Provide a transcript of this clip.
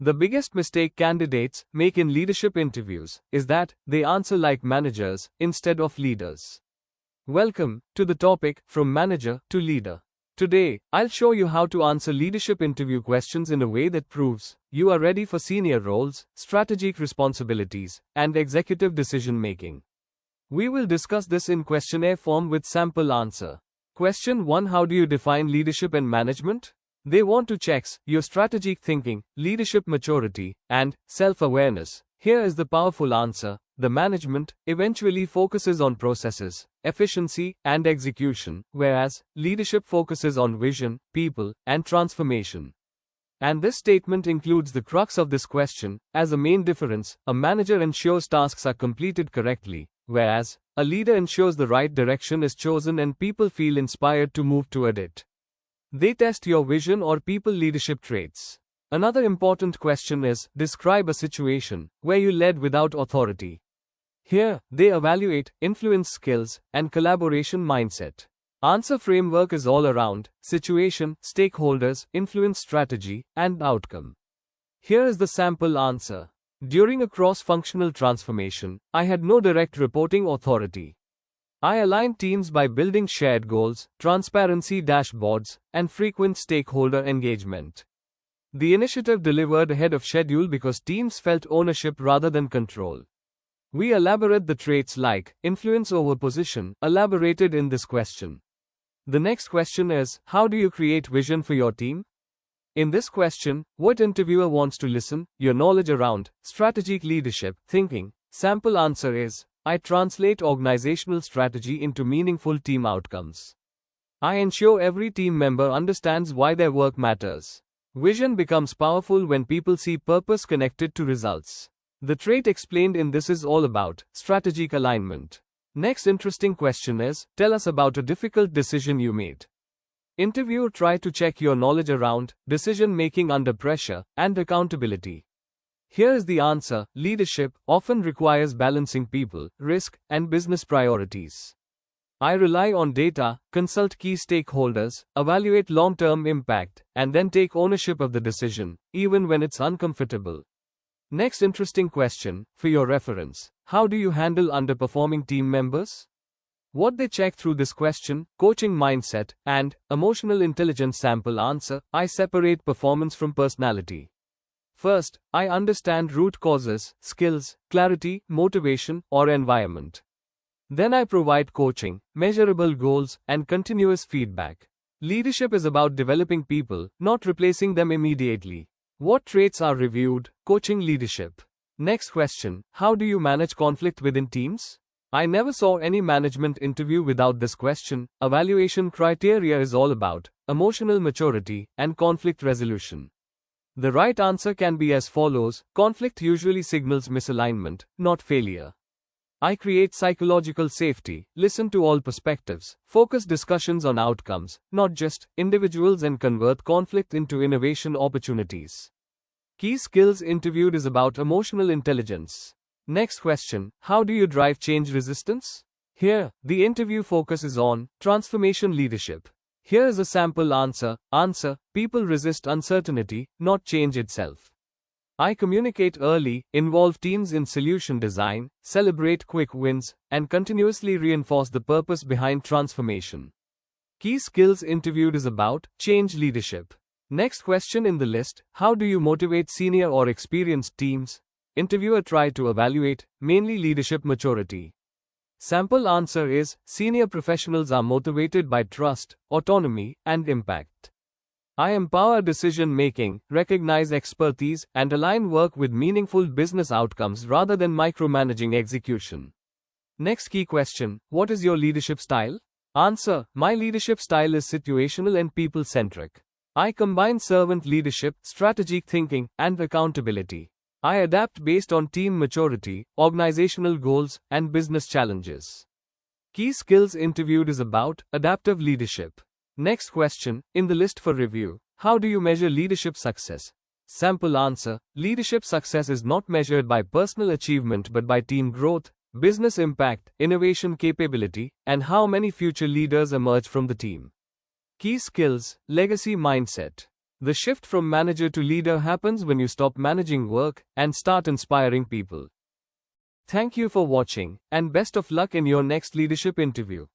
The biggest mistake candidates make in leadership interviews is that they answer like managers instead of leaders. Welcome to the topic From Manager to Leader. Today, I'll show you how to answer leadership interview questions in a way that proves you are ready for senior roles, strategic responsibilities, and executive decision making. We will discuss this in questionnaire form with sample answer. Question 1: How do you define leadership and management? They want to check your strategic thinking, leadership maturity, and self-awareness. Here is the powerful answer. The management eventually focuses on processes, efficiency, and execution, whereas leadership focuses on vision, people, and transformation. And this statement includes the crux of this question. As a main difference, a manager ensures tasks are completed correctly, whereas a leader ensures the right direction is chosen and people feel inspired to move toward it. They test your vision or people leadership traits. Another important question is, describe a situation where you led without authority. Here, they evaluate influence skills and collaboration mindset. Answer framework is all around situation, stakeholders, influence strategy, and outcome. Here is the sample answer. During a cross-functional transformation, I had no direct reporting authority. I aligned teams by building shared goals, transparency dashboards, and frequent stakeholder engagement. The initiative delivered ahead of schedule because teams felt ownership rather than control. We elaborate the traits like influence over position, elaborated in this question. The next question is, how do you create vision for your team? In this question, what interviewer wants to listen? Your knowledge around strategic leadership thinking. Sample answer is, I translate organizational strategy into meaningful team outcomes. I ensure every team member understands why their work matters. Vision becomes powerful when people see purpose connected to results. The trait explained in this is all about strategic alignment. Next interesting question is, tell us about a difficult decision you made. Interviewer try to check your knowledge around decision making under pressure and accountability. Here is the answer. Leadership often requires balancing people, risk, and business priorities. I rely on data, consult key stakeholders, evaluate long-term impact, and then take ownership of the decision, even when it's uncomfortable. Next interesting question, for your reference. How do you handle underperforming team members? What they check through this question: coaching mindset and emotional intelligence. Sample answer: I separate performance from personality. First, I understand root causes, skills, clarity, motivation, or environment. Then I provide coaching, measurable goals, and continuous feedback. Leadership is about developing people, not replacing them immediately. What traits are reviewed? Coaching leadership. Next question, how do you manage conflict within teams? I never saw any management interview without this question. Evaluation criteria is all about emotional maturity and conflict resolution. The right answer can be as follows: conflict usually signals misalignment, not failure. I create psychological safety, listen to all perspectives, focus discussions on outcomes, not just individuals, and convert conflict into innovation opportunities. Key skills interviewed is about emotional intelligence. Next question, how do you drive change resistance? Here, the interview focus is on transformation leadership. Here is a sample answer. Answer: people resist uncertainty, not change itself. I communicate early, involve teams in solution design, celebrate quick wins, and continuously reinforce the purpose behind transformation. Key skills interviewed is about change leadership. Next question in the list, how do you motivate senior or experienced teams? Interviewer try to evaluate mainly leadership maturity. Sample answer is, senior professionals are motivated by trust, autonomy, and impact. I empower decision making, recognize expertise, and align work with meaningful business outcomes rather than micromanaging execution. Next key question, what is your leadership style? Answer: my leadership style is situational and people-centric. I combine servant leadership, strategic thinking, and accountability. I adapt based on team maturity, organizational goals, and business challenges. Key skills interviewed is about adaptive leadership. Next question, in the list for review, how do you measure leadership success? Sample answer, leadership success is not measured by personal achievement but by team growth, business impact, innovation capability, and how many future leaders emerge from the team. Key skills, legacy mindset. The shift from manager to leader happens when you stop managing work and start inspiring people. Thank you for watching, and best of luck in your next leadership interview.